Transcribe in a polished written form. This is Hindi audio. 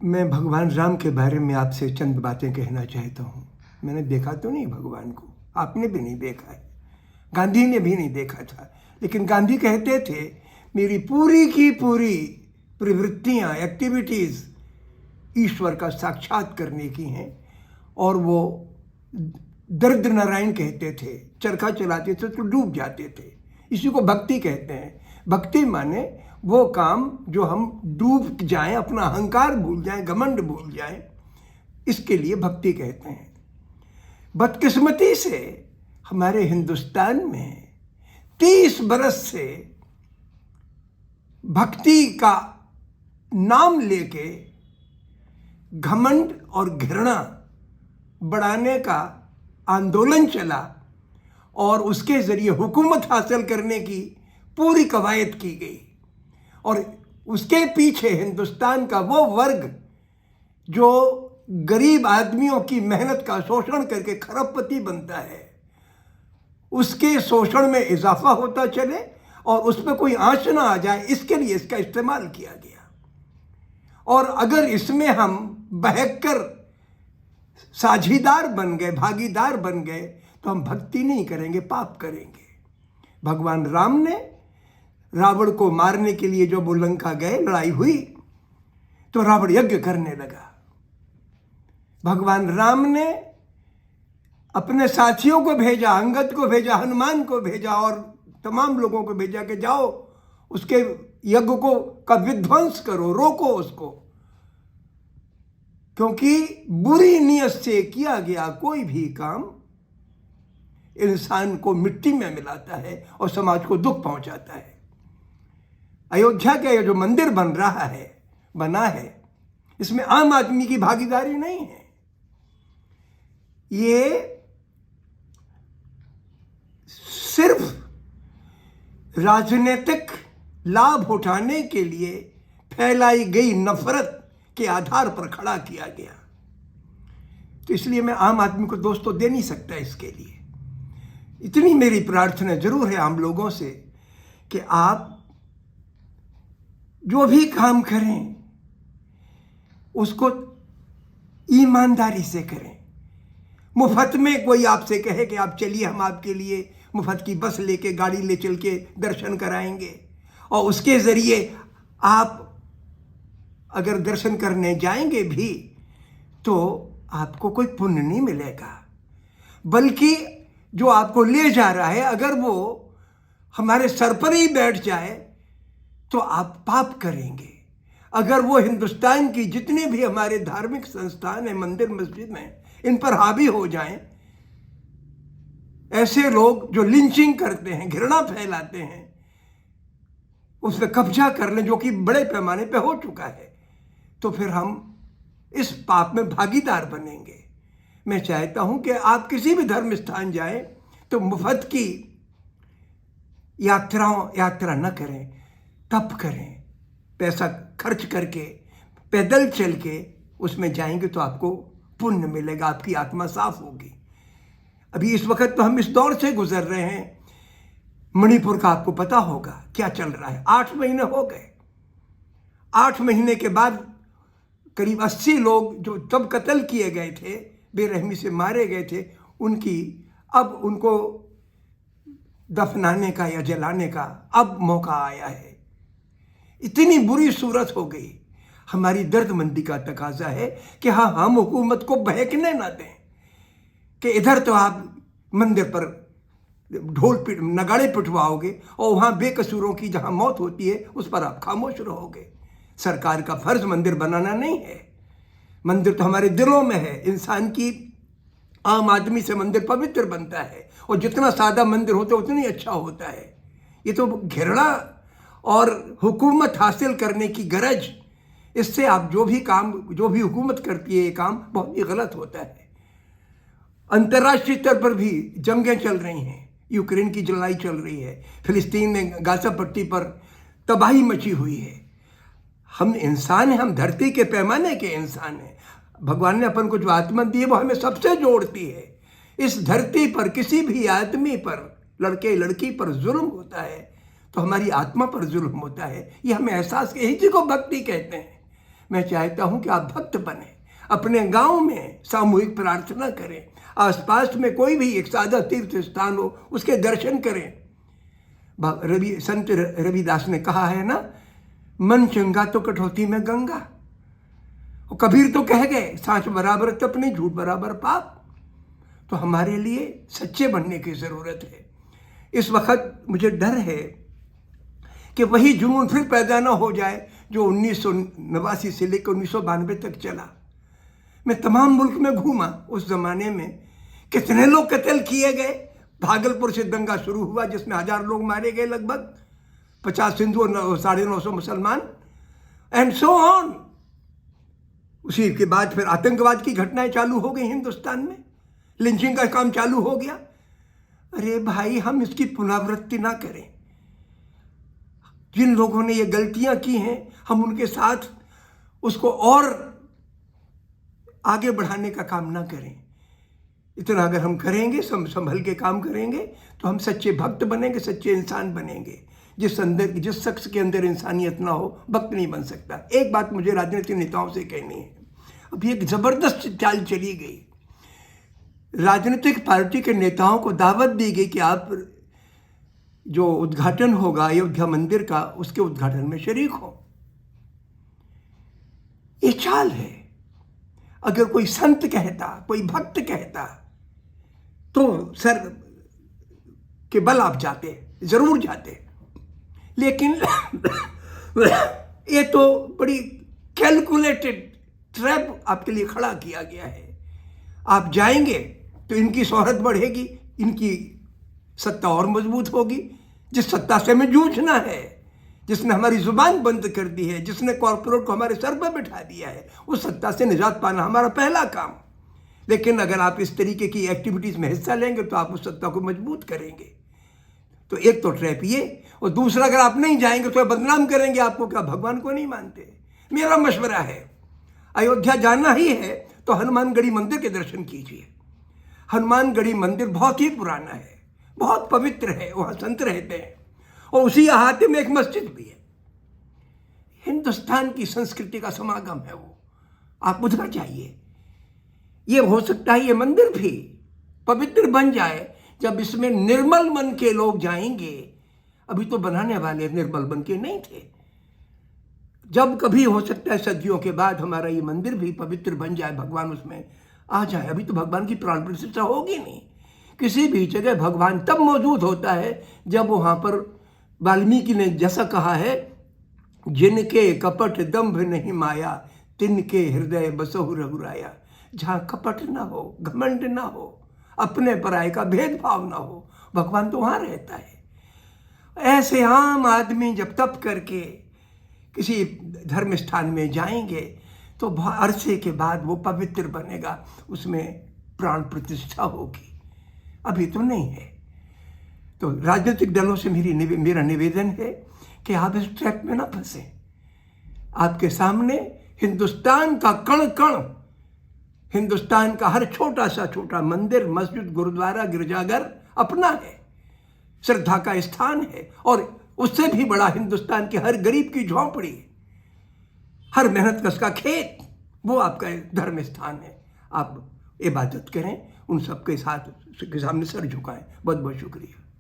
मैं भगवान राम के बारे में आपसे चंद बातें कहना चाहता हूँ। मैंने देखा तो नहीं भगवान को, आपने भी नहीं देखा है, गांधी ने भी नहीं देखा था, लेकिन गांधी कहते थे मेरी पूरी की पूरी प्रवृत्तियाँ, एक्टिविटीज़ ईश्वर का साक्षात करने की हैं। और वो दरिद्र नारायण कहते थे, चरखा चलाते थे तो डूब जाते थे। इसी को भक्ति कहते हैं। भक्ति माने वो काम जो हम डूब जाएं, अपना अहंकार भूल जाएं, घमंड भूल जाएं, इसके लिए भक्ति कहते हैं। बदकिस्मती से हमारे हिंदुस्तान में 30 बरस से भक्ति का नाम लेके घमंड और घृणा बढ़ाने का आंदोलन चला और उसके जरिए हुकूमत हासिल करने की पूरी कवायद की गई। और उसके पीछे हिंदुस्तान का वो वर्ग जो गरीब आदमियों की मेहनत का शोषण करके खरबपति बनता है, उसके शोषण में इजाफा होता चले और उस पर कोई आंच ना आ जाए, इसके लिए इसका इस्तेमाल किया गया। और अगर इसमें हम बहकर साझीदार बन गए, भागीदार बन गए, तो हम भक्ति नहीं करेंगे, पाप करेंगे। भगवान राम ने रावण को मारने के लिए जब वो लंका गए, लड़ाई हुई, तो रावण यज्ञ करने लगा। भगवान राम ने अपने साथियों को भेजा, अंगद को भेजा, हनुमान को भेजा और तमाम लोगों को भेजा कि जाओ उसके यज्ञ को का विध्वंस करो, रोको उसको, क्योंकि बुरी नीयत से किया गया कोई भी काम इंसान को मिट्टी में मिलाता है और समाज को दुख पहुंचाता है। अयोध्या का ये जो मंदिर बना है, इसमें आम आदमी की भागीदारी नहीं है। ये सिर्फ राजनीतिक लाभ उठाने के लिए फैलाई गई नफरत के आधार पर खड़ा किया गया। तो इसलिए मैं आम आदमी को दोष तो दे नहीं सकता। इसके लिए इतनी मेरी प्रार्थना जरूर है आम लोगों से कि आप जो भी काम करें उसको ईमानदारी से करें। मुफ्त में कोई आपसे कहे कि आप चलिए, हम आपके लिए मुफ्त की बस लेके, गाड़ी ले चल के दर्शन कराएंगे, और उसके जरिए आप अगर दर्शन करने जाएंगे भी तो आपको कोई पुण्य नहीं मिलेगा, बल्कि जो आपको ले जा रहा है अगर वो हमारे सर पर ही बैठ जाए तो आप पाप करेंगे। अगर वो हिंदुस्तान की जितने भी हमारे धार्मिक संस्थान हैं, मंदिर मस्जिद हैं, इन पर हावी हो जाएं, ऐसे लोग जो लिंचिंग करते हैं, घृणा फैलाते हैं, उस पर कब्जा कर लें, जो कि बड़े पैमाने पे हो चुका है, तो फिर हम इस पाप में भागीदार बनेंगे। मैं चाहता हूं कि आप किसी भी धर्म स्थान जाएं तो मुफ्त की यात्रा न करें, तप करें, पैसा खर्च करके, पैदल चल के उसमें जाएंगे तो आपको पुण्य मिलेगा, आपकी आत्मा साफ होगी। अभी इस वक्त तो हम इस दौर से गुजर रहे हैं। मणिपुर का आपको पता होगा क्या चल रहा है। 8 महीने हो गए। 8 महीने के बाद करीब 80 लोग जो तब कत्ल किए गए थे, बेरहमी से मारे गए थे, अब उनको दफनाने का या जलाने का अब मौका आया है। इतनी बुरी सूरत हो गई। हमारी दर्दमंदी का तकाजा है कि हाँ, हम हुकूमत को बहकने ना दें कि इधर तो आप मंदिर पर नगाड़े पिटवाओगे और वहाँ बेकसूरों की जहाँ मौत होती है उस पर आप खामोश रहोगे। सरकार का फर्ज मंदिर बनाना नहीं है। मंदिर तो हमारे दिलों में है। इंसान की, आम आदमी से मंदिर पवित्र बनता है, और जितना सादा मंदिर होता है उतनी अच्छा होता है। ये तो घृणा और हुकूमत हासिल करने की गरज, इससे आप जो भी हुकूमत करती है, ये काम बहुत ही गलत होता है। अंतर्राष्ट्रीय स्तर पर भी जंगें चल रही हैं, यूक्रेन की लड़ाई चल रही है, फिलिस्तीन में गाजा पट्टी पर तबाही मची हुई है। हम इंसान हैं, हम धरती के पैमाने के इंसान हैं। भगवान ने अपन को जो आत्मा दी है वो हमें सबसे जोड़ती है। इस धरती पर किसी भी आदमी पर, लड़के लड़की पर जुल्म होता है तो हमारी आत्मा पर जुल्म होता है। ये हमें एहसास, यही चीज को भक्ति कहते हैं। मैं चाहता हूं कि आप भक्त बने, अपने गांव में सामूहिक प्रार्थना करें, आसपास में कोई भी एक सादा तीर्थ स्थान हो उसके दर्शन करें। संत रविदास ने कहा है ना, मन चंगा तो कटौती में गंगा। और कबीर तो कह गए, सांच बराबर तप नहीं, झूठ बराबर पाप। तो हमारे लिए सच्चे बनने की जरूरत है। इस वक्त मुझे डर है कि वही जुनून फिर पैदा ना हो जाए जो 1989 से लेकर 1992 तक चला। मैं तमाम मुल्क में घूमा, उस जमाने में कितने लोग कत्ल किए गए। भागलपुर से दंगा शुरू हुआ जिसमें 1000 लोग मारे गए, लगभग 50 हिंदू और 950 मुसलमान, एंड सो ऑन। उसी के बाद फिर आतंकवाद की घटनाएं चालू हो गई हिंदुस्तान में, लिंचिंग का काम चालू हो गया। अरे भाई, हम इसकी पुनरावृत्ति ना करें। जिन लोगों ने ये गलतियां की हैं, हम उनके साथ उसको और आगे बढ़ाने का काम ना करें। इतना अगर हम करेंगे, संभल के काम करेंगे, तो हम सच्चे भक्त बनेंगे, सच्चे इंसान बनेंगे। जिस शख्स के अंदर इंसानियत ना हो, भक्त नहीं बन सकता। एक बात मुझे राजनीतिक नेताओं से कहनी है। अभी एक जबरदस्त चाल चली गई, राजनीतिक पार्टी के नेताओं को दावत दी गई कि आप जो उद्घाटन होगा अयोध्या मंदिर का, उसके उद्घाटन में शरीक हो। ये चाल है। अगर कोई संत कहता, कोई भक्त कहता, तो सर के बल आप जाते, जरूर जाते। लेकिन ये तो बड़ी कैलकुलेटेड ट्रैप आपके लिए खड़ा किया गया है। आप जाएंगे तो इनकी शोहरत बढ़ेगी, इनकी सत्ता और मजबूत होगी। जिस सत्ता से हमें जूझना है, जिसने हमारी जुबान बंद कर दी है, जिसने कॉर्पोरेट को हमारे सर पर बिठा दिया है, उस सत्ता से निजात पाना हमारा पहला काम। लेकिन अगर आप इस तरीके की एक्टिविटीज में हिस्सा लेंगे तो आप उस सत्ता को मजबूत करेंगे। तो एक तो ट्रैप ये, और दूसरा अगर आप नहीं जाएंगे तो बदनाम करेंगे आपको, क्या भगवान को नहीं मानते। मेरा मशवरा है, अयोध्या जाना ही है तो हनुमानगढ़ी मंदिर के दर्शन कीजिए। हनुमानगढ़ी मंदिर बहुत ही पुराना है, बहुत पवित्र है, वहाँ संत रहते हैं, और उसी अहाते में एक मस्जिद भी है। हिंदुस्तान की संस्कृति का समागम है वो, आप उधर जाइए। ये हो सकता है ये मंदिर भी पवित्र बन जाए जब इसमें निर्मल मन के लोग जाएंगे। अभी तो बनाने वाले निर्मल मन के नहीं थे। जब कभी हो सकता है सदियों के बाद हमारा ये मंदिर भी पवित्र बन जाए, भगवान उसमें आ जाए। अभी तो भगवान की प्राण प्रतिष्ठा होगी नहीं। किसी भी जगह भगवान तब मौजूद होता है जब वहाँ पर, वाल्मीकि ने जैसा कहा है, जिनके कपट दंभ नहीं माया, तिनके हृदय बसहु रघुराया। जहाँ कपट ना हो, घमंड ना हो, अपने पराये का भेदभाव ना हो, भगवान तो वहाँ रहता है। ऐसे आम आदमी जब तप करके किसी धर्म स्थान में जाएंगे तो अरसे के बाद वो पवित्र बनेगा, उसमें प्राण प्रतिष्ठा होगी। अभी तो नहीं है। तो राजनीतिक दलों से मेरा निवेदन है कि आप इस ट्रैप में ना फंसे। आपके सामने हिंदुस्तान का कण कण, हिंदुस्तान का हर छोटा सा छोटा मंदिर, मस्जिद, गुरुद्वारा, गिरजाघर अपना है, श्रद्धा का स्थान है। और उससे भी बड़ा हिंदुस्तान के हर गरीब की झोंपड़ी, हर मेहनत कश का खेत, वो आपका धर्म स्थान है। आप इबादत करें, उन सबके साथ के सामने सर झुकाएं। बहुत बहुत शुक्रिया।